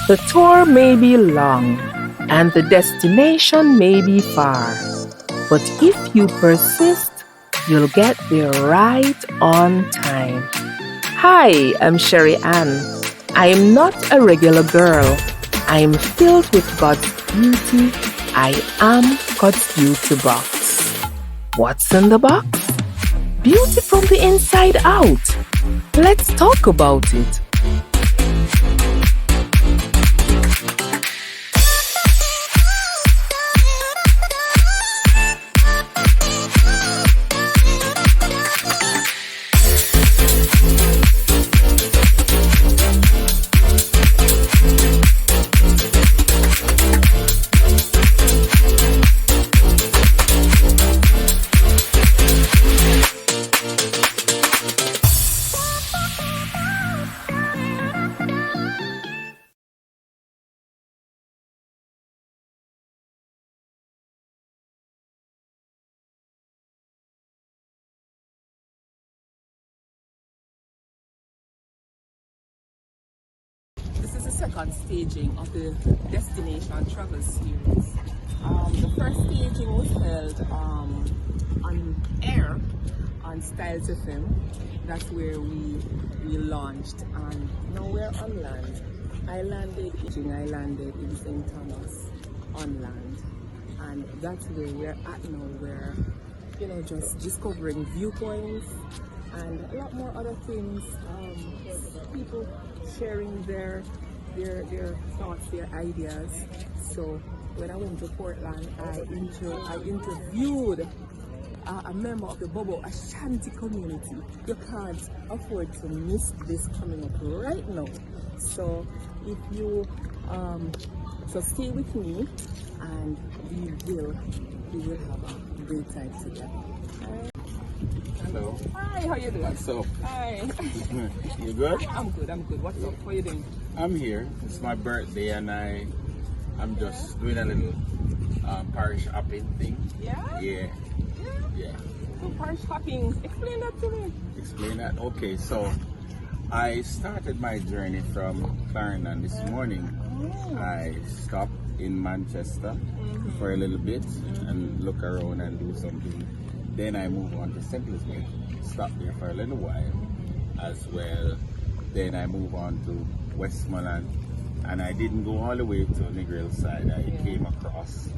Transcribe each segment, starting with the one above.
The tour may be long and the destination may be far, but if you persist, you'll get there right on time. Hi, I'm Sherry Ann. I am not a regular girl. I am filled with God's beauty. I am God's beauty box. What's in the box? Beauty from the inside out. Let's talk about it. This is the second staging of the Destination Travels Series. The first staging was held on air on Styles FM. That's where we launched, and now we're on land. I landed in St. Thomas on land, and that's where we're at now. We're just discovering viewpoints and a lot more other things. People sharing their thoughts, their ideas. So when I went to Portland, I interviewed a member of the Bobo Ashanti Community. You can't afford to miss this coming up right now. So if you so stay with me, and we will have a great time together. Hello. Hi, how you doing? What's up? Hi. You good? I'm good. What's up? What are you doing? I'm here. It's my birthday and I'm just doing a little parish hopping thing. Yeah? Yeah. So parish hopping, explain that to me. Explain that? Okay, so I started my journey from Clarendon this morning. I stopped in Manchester for a little bit and look around and do something. Then I move on to St. Elizabeth, stop there for a little while as well. Then I move on to Westmoreland, and I didn't go all the way to Negril side. I came across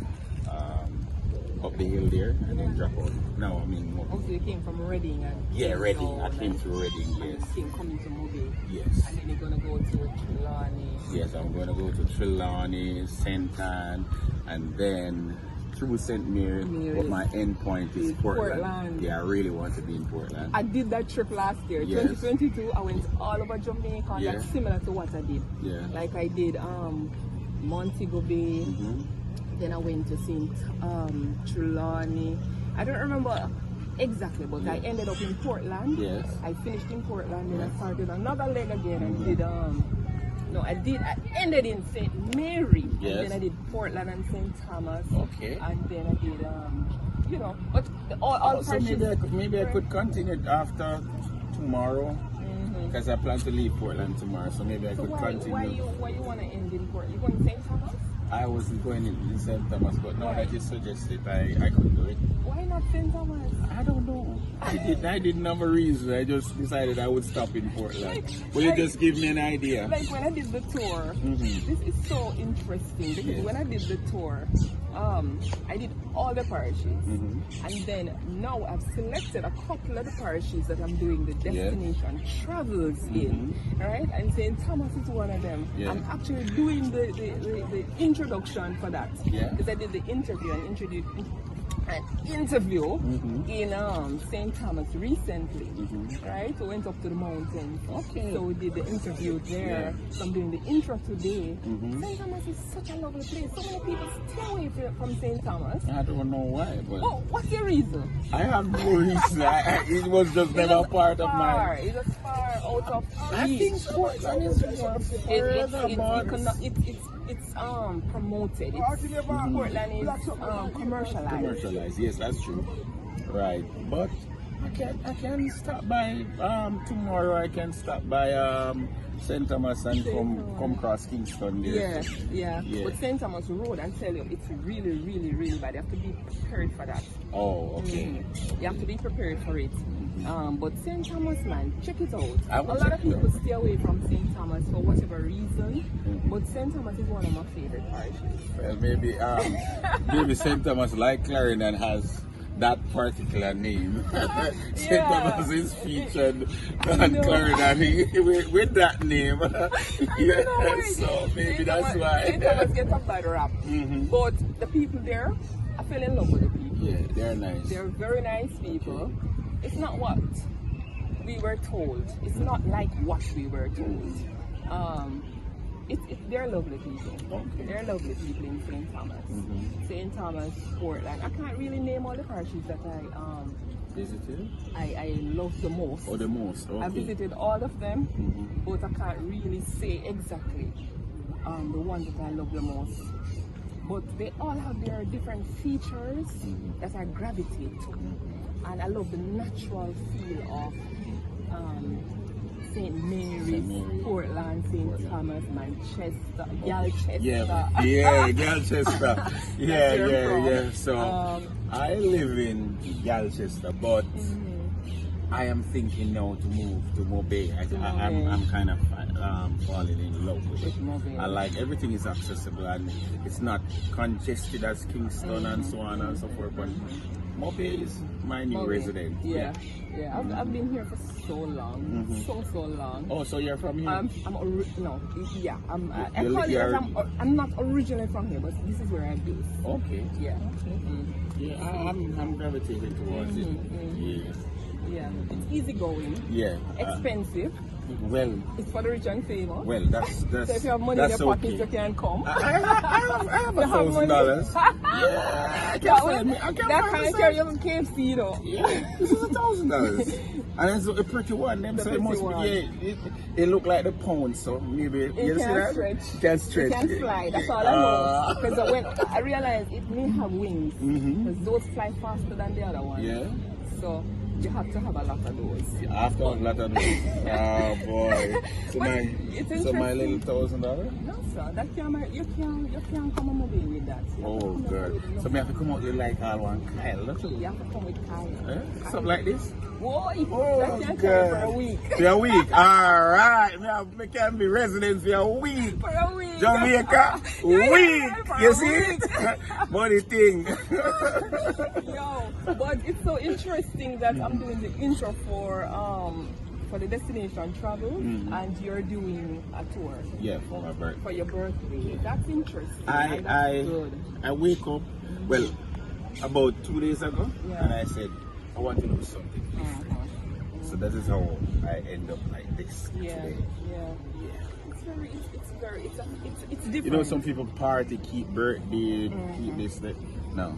up the hill there and then drop out. No, I mean, Oh, so you came from Reading and Reading. I came through Reading, yes. You coming to Moby. Yes. And then you're gonna go to Trelawney. Yes, I'm gonna go to Trelawney, St. Anne, and then through St. Mary, but my end point is Portland. Yeah, I really want to be in Portland. I did that trip last year, 2022. I went all over Jamaica, and that's similar to what I did. Yeah. Like I did Montego Bay, then I went to St. Trelawney. I don't remember exactly, but I ended up in Portland. Yes. I finished in Portland, then I started another leg again and did I ended in St. Mary. Yes. And then I did Portland and St. Thomas. Okay. And then I did but all so maybe I could continue after tomorrow, because I plan to leave Portland tomorrow. So maybe I could continue. Why you want to end in Portland? You going to St. Thomas? I wasn't going in St. Thomas, but now that you suggested, I could do it. Why not St. Thomas? I don't know. I didn't have a reason. I just decided I would stop in Portland. Will you just give me an idea? Like when I did the tour, this is so interesting because when I did the tour, I did all the parishes, and then now I've selected a couple of the parishes that I'm doing the Destination Travels in, right? And St. Thomas is one of them. I'm actually doing the introduction for that because I did the interview and introduced an interview in St. Thomas recently, right? So went up to the mountains. Okay. So we did the interview there. So I'm doing the intro today. St. Thomas is such a lovely place. So many people stay away from St. Thomas. I don't know why, but what's your reason? I have no reason. It was just never part of my. It was far out of I think Portland is it's promoted. Portland is commercialized. Commercialized, yes, that's true. Right, but I can stop by tomorrow. I can stop by St. Thomas and come across Kingston there. Yeah. But St. Thomas Road, I tell you, it's really, really, really bad. You have to be prepared for that. Oh, okay. You have to be prepared for it. But St. Thomas, man, check it out. A lot of people stay away from St. Thomas for whatever reason, but St. Thomas is one of my favorite parishes. Well, maybe St. Thomas, like Clarendon, has that particular name. St. Thomas is featured on Clarendon with that name. So maybe that's why. St. Thomas gets a bad rap. But the people there, I fell in love with the people. Yeah, they're nice. They're very nice people. It's not what we were told. It's not like what we were told. They're lovely people. Okay. They're lovely people in St. Thomas. St. Thomas, Portland. I can't really name all the parishes that I visited. I love the most. Oh, the most. Okay. I visited all of them, but I can't really say exactly the one that I love the most. But they all have their different features that I gravitate to. And I love the natural feel of St. Mary's, Portland, St. Thomas, Manchester, Galchester. Yeah, Galchester. Yeah. So I live in Galchester, but I am thinking now to move to Mobay. I'm kind of falling in love with it. I like everything is accessible and it's not congested as Kingston and so on and so forth. But Mobay is my new resident. Yeah. I've been here for so long, so long. Oh, so you're from here? I'm not originally from here, but this is where I'm based. Okay. Yeah. Yeah, I'm gravitating towards it. Yeah, it's easy going. Yeah. Expensive. Well, it's for the rich and famous. Well, that's so if you have money in your pocket, you can come. I have $1,000. Yeah, I can't carry you on KFC though. Yeah, this is $1,000. And it's a pretty one. Them say must be, it look like the pound, so maybe it can stretch. It can stretch. It can fly. That's all I know. Because when I realized it may have wings, because those fly faster than the other ones. Yeah. So you have to have a lot of those. You have to have a lot of those. Oh boy. So my little $1,000? No sir, that you can't come on Mobay with that. Oh god. So me have to come out with like all one Kyle. You have to come with Kyle. Something like this? Boy, that can carry for a week. For a week? Alright. Me can be resident for a week. For a week. Jamaica. Week. You see? Money thing. Yo, but it's so interesting that I'm doing the intro for the Destination Travels and you're doing a tour. Yeah, for my birthday. For your birthday. That's interesting. I wake up, well, about 2 days ago, and I said, I want to do something different. So that is how I end up like this today. It's different. You know, some people party, keep birthday, keep this, that. No.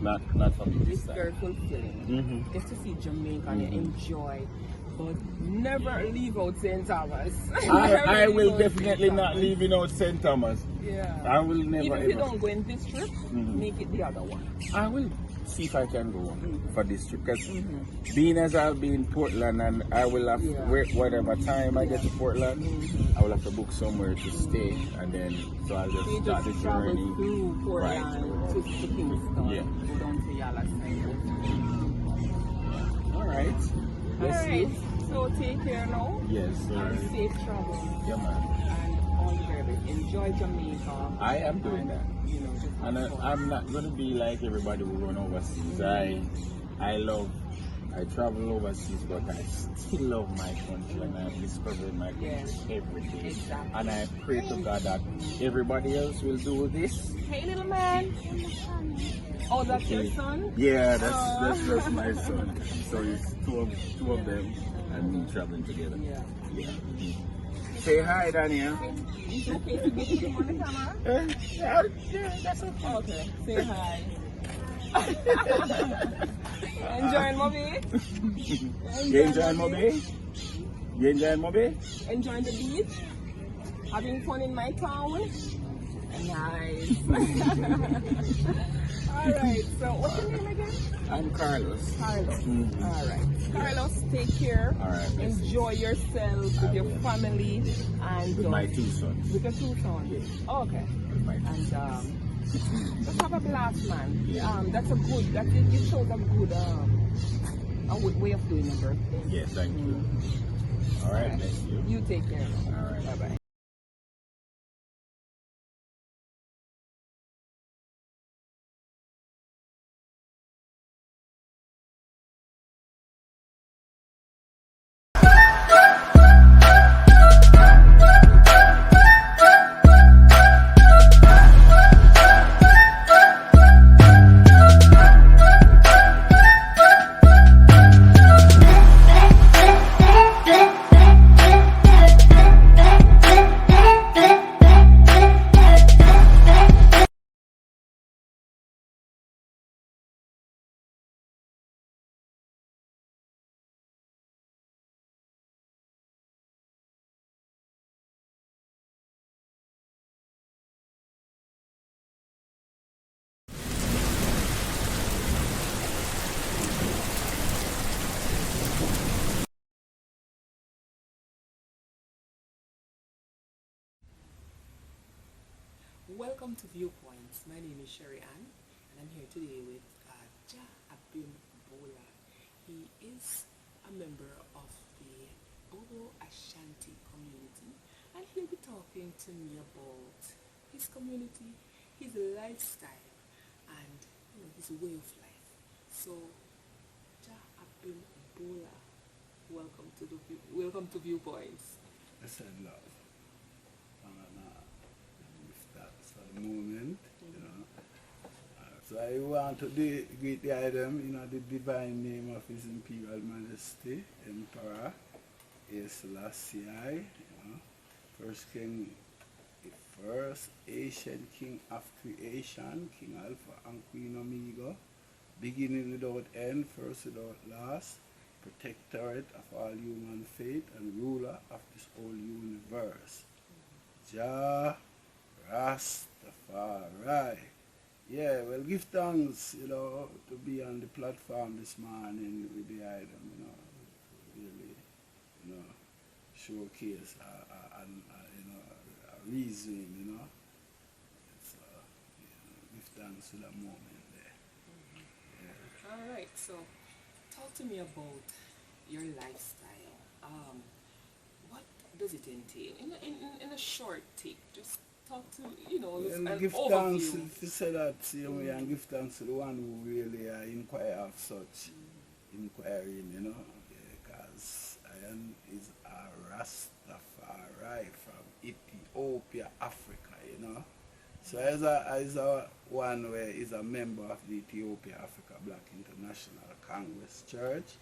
Not for me. It's very fulfilling. Just to see Jamaica and enjoy, but never leave out St. Thomas. I will definitely not leave out St. Thomas. Yeah. I will never. Even if you don't go in this trip, make it the other one. I will see if I can go for this trip, because being as I'll be in Portland and I will have whatever time I get to Portland, I will have to book somewhere to stay, and then so I'll just start the journey through Portland to Kingston. Yeah. Go down to Yala side. Alright. Alright. So take care now. Yes, sir. And safe travels. Yeah, man. And all the very best. Enjoy Jamaica. I am doing that. You know, just and I'm not going to be like everybody who run overseas. I travel overseas, but I still love my country, and I'm discovering my country every day. Exactly. And I pray to God that everybody else will do this. Hey, little man. Oh, that's your son? Yeah, that's my son. So it's two of them and me traveling together. Yeah. Say hi, Daniel. It's okay to get him on the camera? Yeah, that's okay. Okay, say hi. Enjoying Mobay? You enjoying Mobay? You enjoying Mobay? Enjoying the beach? Having fun in my town? Nice. Alright, so what's your name again? I'm Carlos. Carlos. Alright. Carlos, take care. Alright. Enjoy yourself with your family and With my 2 sons. with your 2 sons. Yes. Okay. With my 2 And sons. just have a blast, man. Yeah. That's a good. It shows a good way of doing a birthday. Yes, thank you. Alright, thank you. You take care. Alright. Bye bye. Welcome to Viewpoints. My name is Sherry Ann, and I'm here today with Jah Abim Bola. He is a member of the Bobo Ashanti Community, and he'll be talking to me about his community, his lifestyle, and his way of life. So, Jah Abim Bola, welcome to Viewpoints. I said love. That's for the moment, so I want to greet the item in the divine name of His Imperial Majesty, Emperor Selassie, first king, the first Asian king of creation, King Alpha and Queen Omega, beginning without end, first without last, protectorate of all human faith and ruler of this whole universe. Jah Rastafari. Yeah, well, give thanks, to be on the platform this morning with the item, really, showcase a reason, So, give thanks to that moment there. Yeah. All right, so talk to me about your lifestyle. What does it entail? In a short take, just talk to, And an give overview. thanks, if you say that, and give thanks to the one who really inquire of such inquiring, because I am is a Rastafari from Ethiopia, Africa, So as a one where is a member of the Ethiopia Africa Black International Congress Church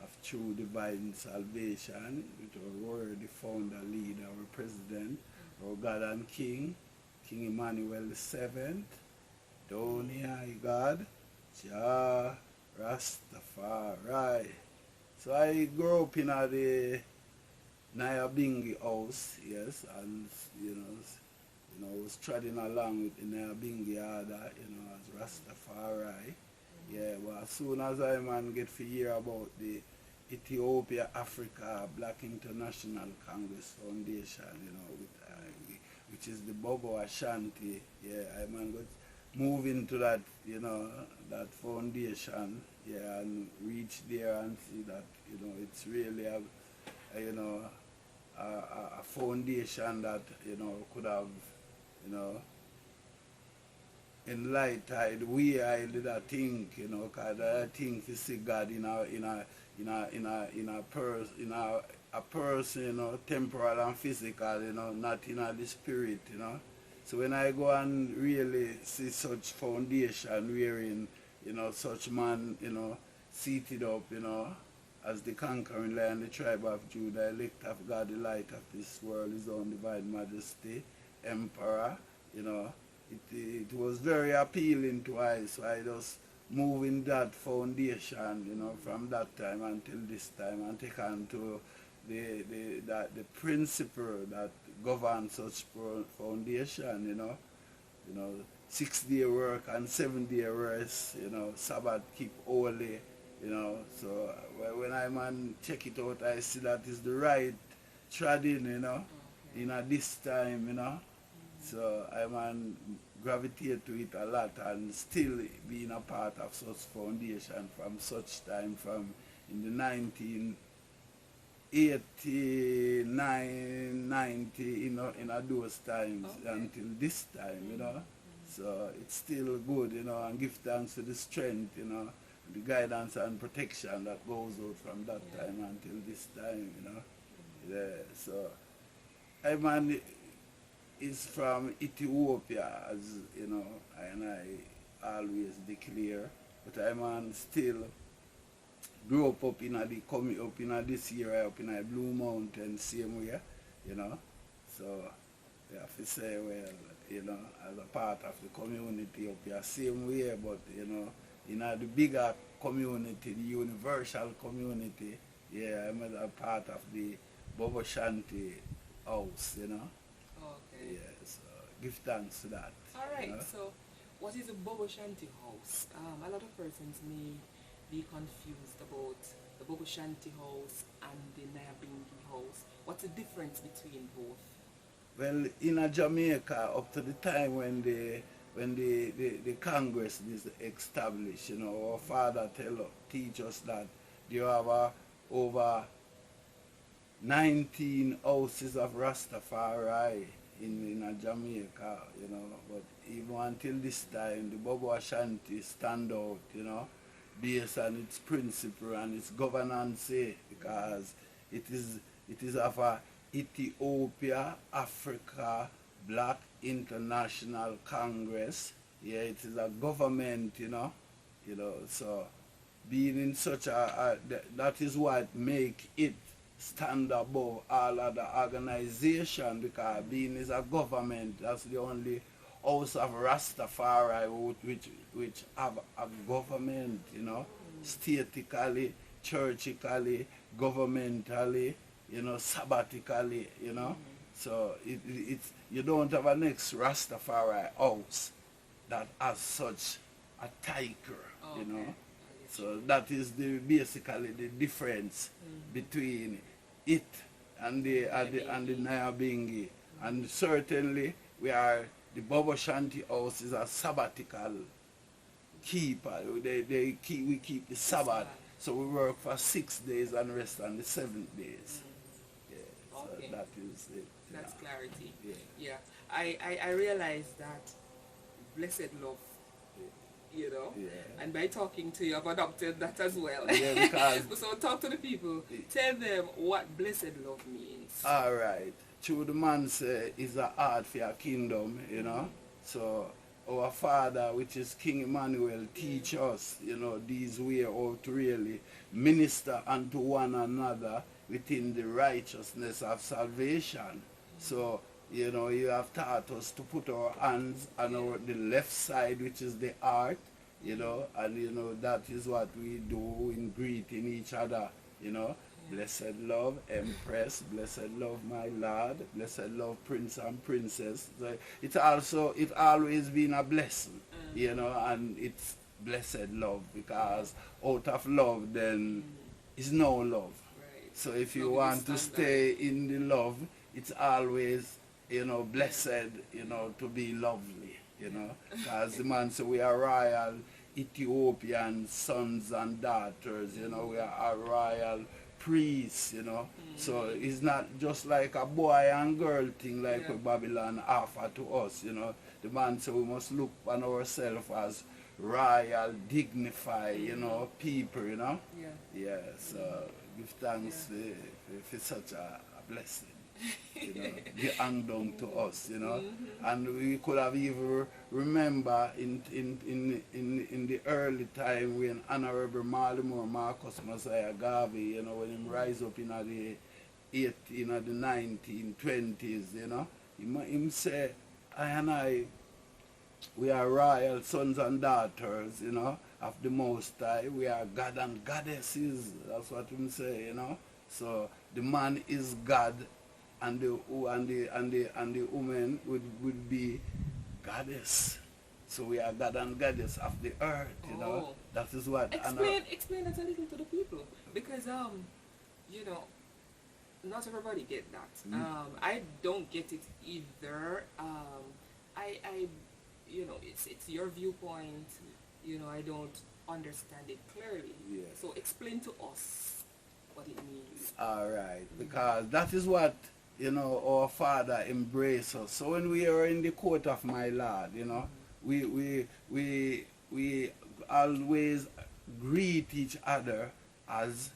of True Divine Salvation, with our word, the founder, leader, our president, our God and King, King Emmanuel VII, down here, God, Jah Rastafari. So I grew up in the Nyabingi house, yes, and was treading along with the Nyabingi order, as Rastafari. Yeah, but as soon as I get to hear about the Ethiopia Africa Black International Congress Foundation, which is the Bobo Ashanti, yeah, I got move into that, that foundation, yeah, and reach there and see that, it's really a foundation that, could have, enlightened we I did a think, because I think you see God in a person, temporal and physical, not in the spirit, So when I go and really see such foundation wherein, such man, seated up, as the conquering lion, the tribe of Judah, elect of God, the light of this world, His own divine majesty, emperor, it was very appealing to I, so I just move in that foundation, from that time until this time, and take on to the principle that governs such foundation, you know, 6-day work and 7-day rest, you know, Sabbath keep holy, you know. So when I man check it out, I see that is the right trading, you know, in this time, you know. So I man gravitate to it a lot and still being a part of such foundation from such time, from in the 1989, 90, you know, in those times until this time, you know. So it's still good, you know, and give thanks to the strength, you know, the guidance and protection that goes out from that time until this time, you know. Yeah, so I man is from Ethiopia, as you know, and I always declare, but I man still grew up in this area, up in a Blue Mountain, same way, you know. So we have to say, well, you know, as a part of the community up here, same way, but you know, in the bigger community, the universal community, yeah, I'm a part of the Bobo Ashanti House, you know. Okay. Yeah, so give thanks to that. Alright, you know? so what is a Bobo Ashanti House? A lot of persons may be confused about the Bobo Ashanti House and the Nyabingi House. What's the difference between both? Well, in Jamaica, up to the time when the Congress is established, you know, our father teach us that there are over 19 houses of RasTafari in Jamaica, you know, but even until this time, the Bobo Ashanti stand out, you know, based on its principle and its governance, because it is of a Ethiopia Africa Black International Congress. Yeah, it is a government, you know, so being in such that is what make it stand above all other organization, because being is a government, that's the only house of Rastafari which have a government, you know, statically, churchically, governmentally, you know, sabbatically, you know. So it's you don't have a next Rastafari house that has such a tiger, you know. So that is basically the difference between it and the Nyabingi. And certainly the Bobo Ashanti House is a sabbatical keeper. We keep the Sabbath. So we work for 6 days and rest on the 7th days. Yeah, so that is it. That's clarity. Yeah. I realize that blessed love, you know, and by talking to you, I've adopted that as well. Yeah, because so talk to the people, tell them what blessed love means. All right. True, the man say is a heart for your kingdom, you know. So our Father, which is King Emmanuel, teach us, you know, these way how to really minister unto one another within the righteousness of salvation. So, you know, you have taught us to put our hands on the left side, which is the heart, you know, and, you know, that is what we do in greeting each other, you know. Blessed love, Empress, blessed love, my Lord, blessed love, Prince and Princess. So it always been a blessing, you know, and it's blessed love, because out of love then is no love. Right. So if you want to stay in the love, it's always, you know, blessed, you know, to be lovely, you know, because the man said we are royal Ethiopian sons and daughters, you know, we are royal priests, you know. So it's not just like a boy and girl thing like what Babylon offer to us, you know. The man said we must look on ourselves as royal, dignified, you know, people, you know. Yeah, so give thanks for such a blessing. You know, be hung down to us, you know. And we could have even remember in the early time when Honorable Marcus Messiah Garvey, you know, when he rise up in the 1920s, you know, him say, I and I, we are royal sons and daughters, you know, of the Most High. We are God and goddesses. That's what him say, you know. So the man is God, and the woman would be goddess. So we are God and goddess of the earth, you know. Oh. That is what. Explain that a little to the people, because you know, not everybody get that. I don't get it either. I you know, it's your viewpoint. You know, I don't understand it clearly. Yeah. So explain to us what it means. All right, because that is what, you know, our Father embraced us. So when we are in the court of my Lord, you know, we always greet each other as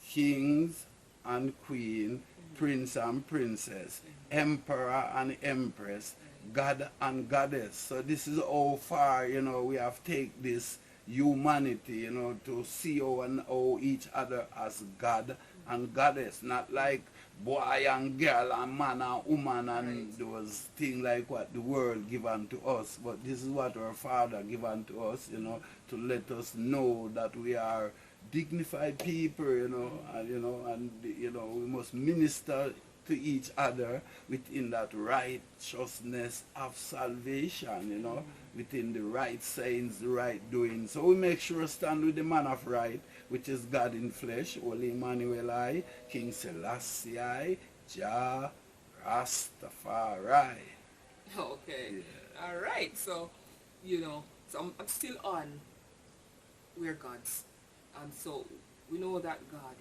kings and queen, prince and princess, emperor and empress, God and goddess. So this is how far, you know, we have taken this humanity, you know, to see how each other as God and goddess, not like boy and girl and man and woman and those things like what the world given to us. But this is what our Father given to us, you know, to let us know that we are dignified people, you know, and you know, we must minister to each other within that righteousness of salvation, you know, within the right sayings, the right doing. So we make sure stand with the man of right, which is God in flesh, Holy Emmanuel I, King Selassie, Jah, Rastafari. Okay. Yeah. All right. So, you know, so I'm still on. We're gods. So we know that God,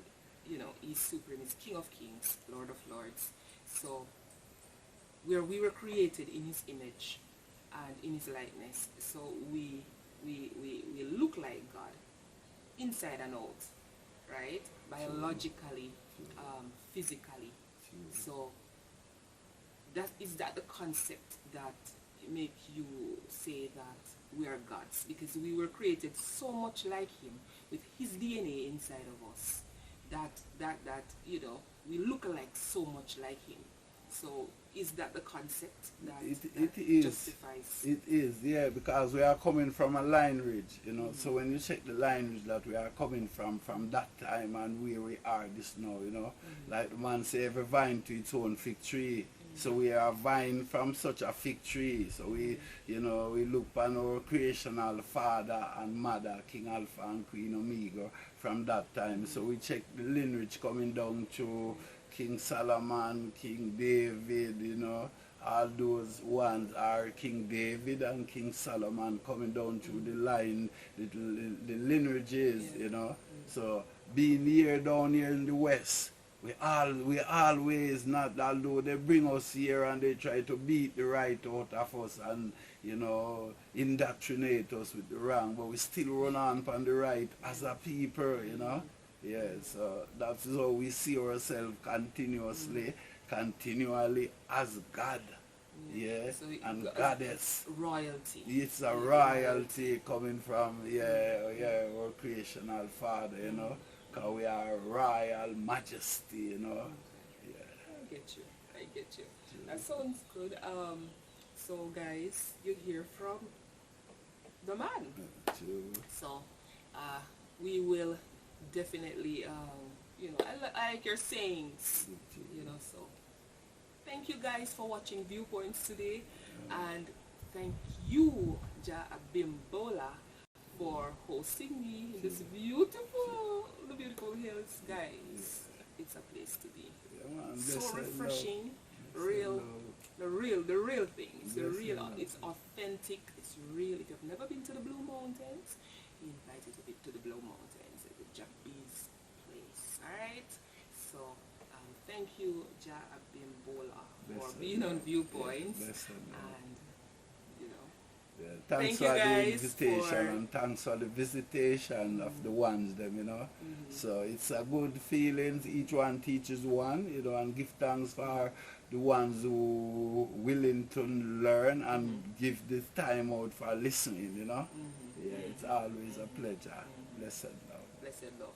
you know, is supreme. He's King of Kings, Lord of Lords. So we were created in His image and in His likeness. So we look like God, inside and out, right? Biologically, physically. So is that the concept that make you say that we are gods? Because we were created so much like Him, with His DNA inside of us, that you know, we look like so much like Him. So is that the concept that it justifies? It is, yeah, because we are coming from a lineage, you know. So when you check the lineage that we are coming from that time and where we are this now, you know, like the man say, every vine to its own fig tree. So we are vine from such a fig tree. So we, you know, we look upon our creational father and mother, King Alpha and Queen Omega, from that time. So we check the lineage coming down to King Solomon, King David, you know, all those ones are King David and King Solomon coming down through the line, the lineages, you know. So being here down here in the West, we always not, although they bring us here and they try to beat the right out of us and, you know, indoctrinate us with the wrong, but we still run on the right as a people, you know. Yeah, so that's how we see ourselves continually as God. Yeah, so and goddess. Royalty. It's a royalty coming from, our creational father, you know. Because we are royal majesty, you know. Yeah. I get you. That sounds good. So guys, you hear from the man. True. So we will definitely, you know, I like your sayings, you know. So thank you guys for watching Viewpoints today, and thank you, Jah Abim Bola, for hosting me in this beautiful hills, guys. It's a place to be. So refreshing, real, the real things. It's authentic. It's real. If you've never been to the Blue Mountains, we invite you to the Blue Mountains. It's a Japanese place. Alright? So thank you, Jah Abim Bola, for being on Viewpoints. And you know, thanks for the invitation and thanks for the visitation of the ones them, you know. So it's a good feeling. Each one teaches one, you know, and give thanks for the ones who willing to learn and give this time out for listening, you know. Yeah, it's always a pleasure. Blessed love. Blessed love.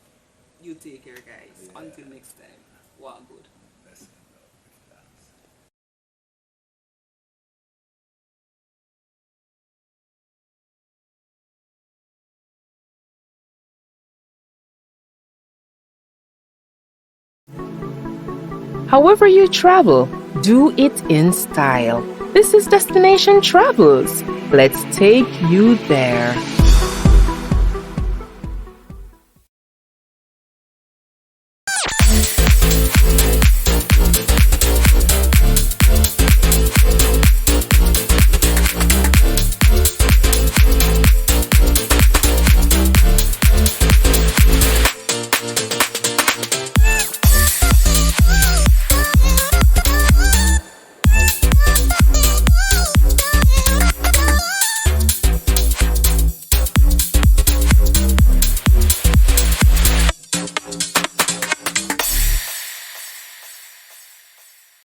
You take care, guys. Yeah. Until next time. Wow, good. Blessed love. However you travel, do it in style. This is Destination Travels. Let's take you there.